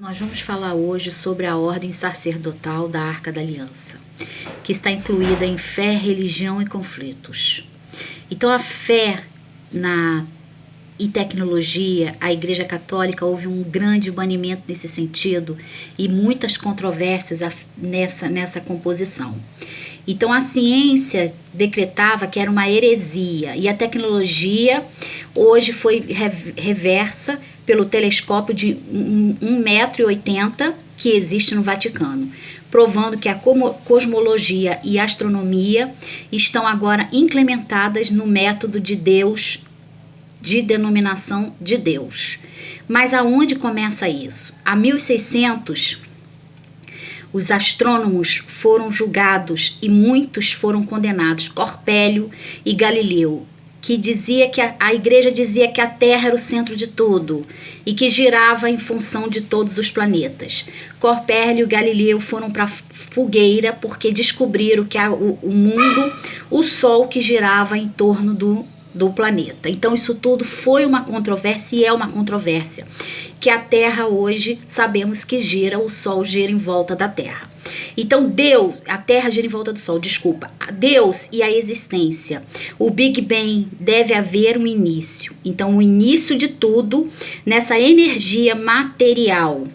Nós vamos falar hoje sobre a ordem sacerdotal da Arca da Aliança, que está incluída em fé, religião e conflitos. Então, a fé e tecnologia, a Igreja Católica houve um grande banimento nesse sentido e muitas controvérsias nessa composição. Então, a ciência decretava que era uma heresia e a tecnologia hoje foi reversa pelo telescópio de 1,80 m que existe no Vaticano, provando que a cosmologia e a astronomia estão agora implementadas no método de Deus, de denominação de Deus. Mas aonde começa isso? Há 1600, os astrônomos foram julgados e muitos foram condenados, Corpélio e Galileu, que dizia que a igreja dizia que a Terra era o centro de tudo e que girava em função de todos os planetas. Corpélio e Galileu foram para a fogueira porque descobriram que o mundo, o Sol que girava em torno do planeta. Então isso tudo foi uma controvérsia e é uma controvérsia, que a Terra hoje sabemos que gira, o Sol gira em volta da Terra. Então Deus, a Terra gira em volta do Sol, desculpa, Deus e a existência, o Big Bang, deve haver um início. Então o início de tudo nessa energia material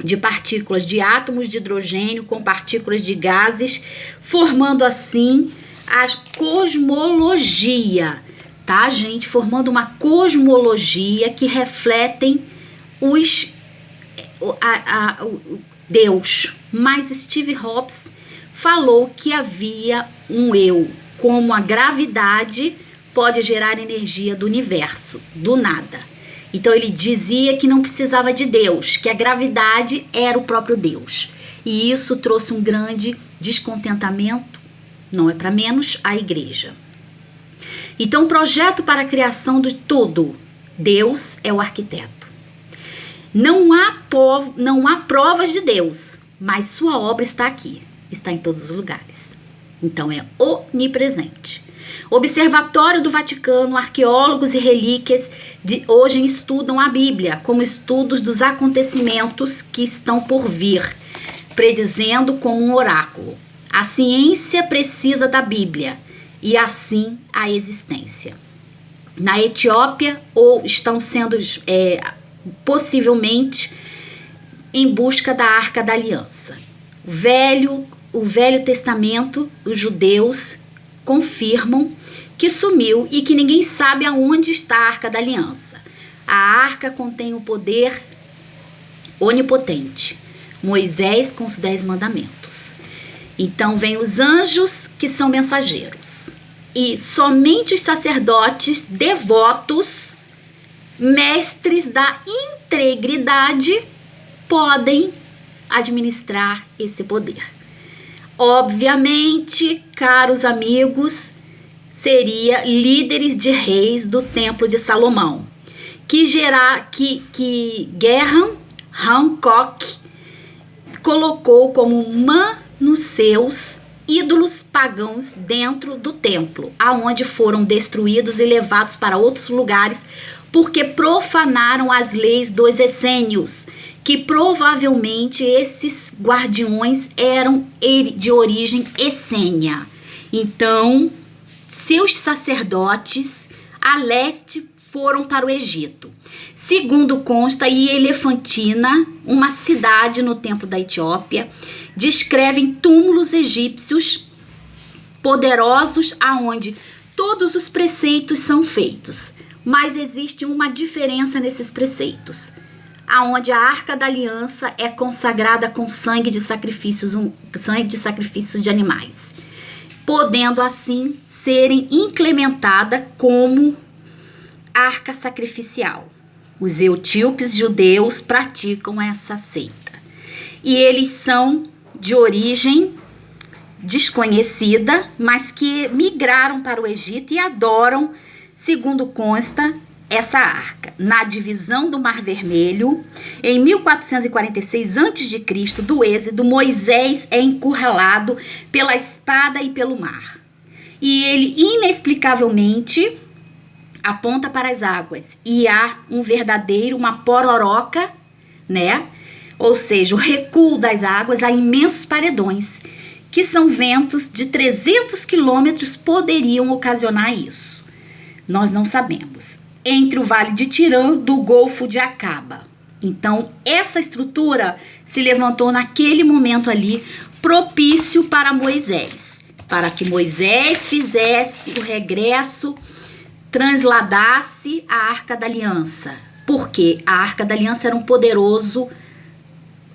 de partículas, de átomos de hidrogênio com partículas de gases, formando assim a cosmologia, tá, gente? Formando uma cosmologia que refletem Deus. Mas Steve Hobbes falou que havia um eu, como a gravidade pode gerar energia do universo, do nada. Então ele dizia que não precisava de Deus, que a gravidade era o próprio Deus. E isso trouxe um grande descontentamento, não é para menos, à igreja. Então, o projeto para a criação de tudo, Deus é o arquiteto. Não há provas de Deus, mas sua obra está aqui, está em todos os lugares. Então, é onipresente. Observatório do Vaticano, arqueólogos e relíquias hoje estudam a Bíblia como estudos dos acontecimentos que estão por vir, predizendo como um oráculo. A ciência precisa da Bíblia e assim a existência. Na Etiópia, ou estão sendo possivelmente em busca da Arca da Aliança. O Velho Testamento, os judeus confirmam que sumiu e que ninguém sabe aonde está a Arca da Aliança. A arca contém o poder onipotente, Moisés com os 10 mandamentos. Então vem os anjos que são mensageiros. E somente os sacerdotes devotos, mestres da integridade, podem administrar esse poder. Obviamente, caros amigos, seria líderes de reis do Templo de Salomão, que Graham Hancock colocou como manuseus ídolos pagãos dentro do templo, aonde foram destruídos e levados para outros lugares porque profanaram as leis dos essênios, que provavelmente esses guardiões eram de origem essênia. Então, seus sacerdotes a leste foram para o Egito. Segundo consta, e Elefantina, uma cidade no templo da Etiópia, descrevem túmulos egípcios poderosos aonde todos os preceitos são feitos. Mas existe uma diferença nesses preceitos, aonde a Arca da Aliança é consagrada com sangue de sacrifícios de animais, podendo assim serem implementada como arca sacrificial. Os etíopes judeus praticam essa seita. E eles são de origem desconhecida, mas que migraram para o Egito e adoram, segundo consta, essa arca. Na divisão do Mar Vermelho, em 1446 a.C., do Êxodo, Moisés é encurralado pela espada e pelo mar. E ele inexplicavelmente aponta para as águas e há uma pororoca, né? ou seja, o recuo das águas a imensos paredões, que são ventos de 300 quilômetros poderiam ocasionar isso. Nós não sabemos. Entre o Vale de Tirã do Golfo de Acaba. Então, essa estrutura se levantou naquele momento ali, propício para Moisés, para que Moisés fizesse o regresso, transladasse a Arca da Aliança, porque a Arca da Aliança era um poderoso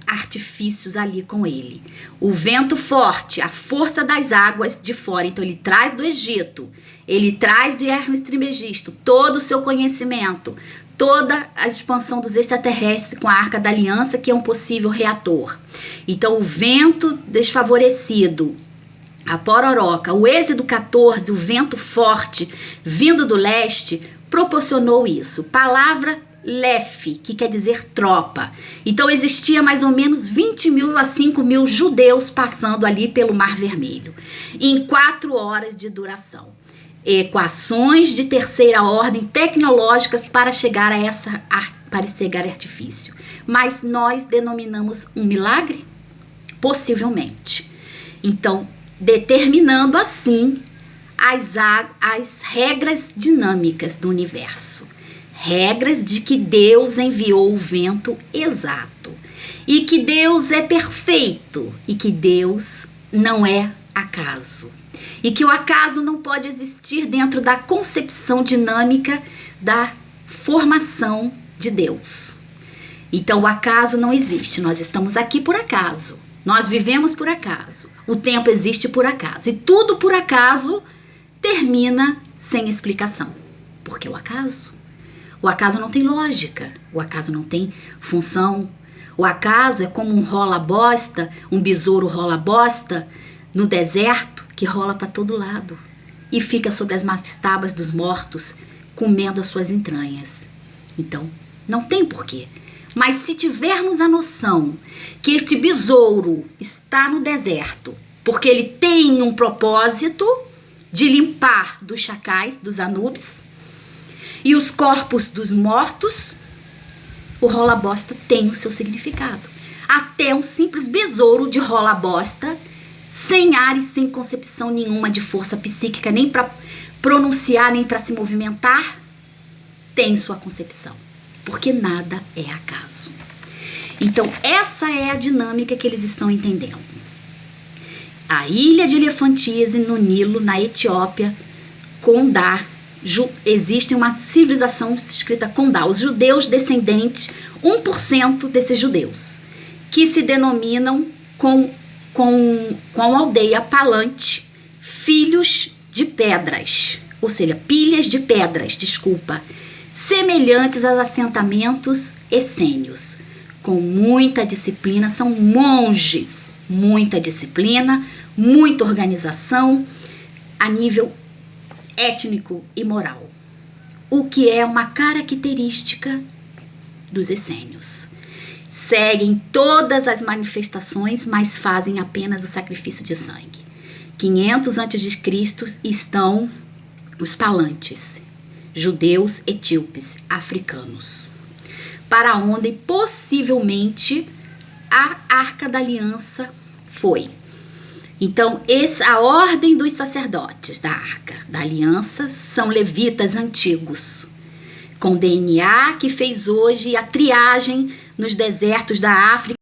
artifícios ali com ele. O vento forte, a força das águas de fora. Então ele traz do Egito, ele traz de Hermes Trismegisto todo o seu conhecimento, toda a expansão dos extraterrestres com a Arca da Aliança, que é um possível reator. Então o vento desfavorecido, a pororoca, o êxodo 14, o vento forte vindo do leste, proporcionou isso. Palavra Lef, que quer dizer tropa. Então existia mais ou menos 20 mil a 5 mil judeus passando ali pelo Mar Vermelho, em 4 horas de duração. Equações de terceira ordem tecnológicas para chegar a artifício. Mas nós denominamos um milagre? Possivelmente. Então, determinando assim as regras dinâmicas do universo. Regras de que Deus enviou o vento exato. E que Deus é perfeito. E que Deus não é acaso. E que o acaso não pode existir dentro da concepção dinâmica da formação de Deus. Então o acaso não existe. Nós estamos aqui por acaso. Nós vivemos por acaso. O tempo existe por acaso. E tudo por acaso termina sem explicação. Porque o acaso não tem lógica, o acaso não tem função. O acaso é como um rola-bosta, um besouro rola-bosta no deserto que rola para todo lado e fica sobre as mastabas dos mortos, comendo as suas entranhas. Então, não tem porquê. Mas se tivermos a noção que este besouro está no deserto, porque ele tem um propósito de limpar dos chacais, dos Anubis, e os corpos dos mortos, o rola-bosta tem o seu significado. Até um simples besouro de rola-bosta, sem ar e sem concepção nenhuma de força psíquica, nem para pronunciar, nem para se movimentar, tem sua concepção. Porque nada é acaso. Então, essa é a dinâmica que eles estão entendendo. A ilha de Elefantise, no Nilo, na Etiópia, Condá, existe uma civilização escrita Condá. Os judeus descendentes, 1% desses judeus, que se denominam com a aldeia Palante, filhos de pedras, ou seja, pilhas de pedras, semelhantes aos assentamentos essênios, com muita disciplina, são monges, muita disciplina, muita organização a nível étnico e moral, o que é uma característica dos essênios. Seguem todas as manifestações, mas fazem apenas o sacrifício de sangue. 500 a.C. estão os Palantes, judeus etíopes, africanos, para onde possivelmente a Arca da Aliança foi. Então, a ordem dos sacerdotes da Arca da Aliança são levitas antigos, com DNA que fez hoje a triagem nos desertos da África.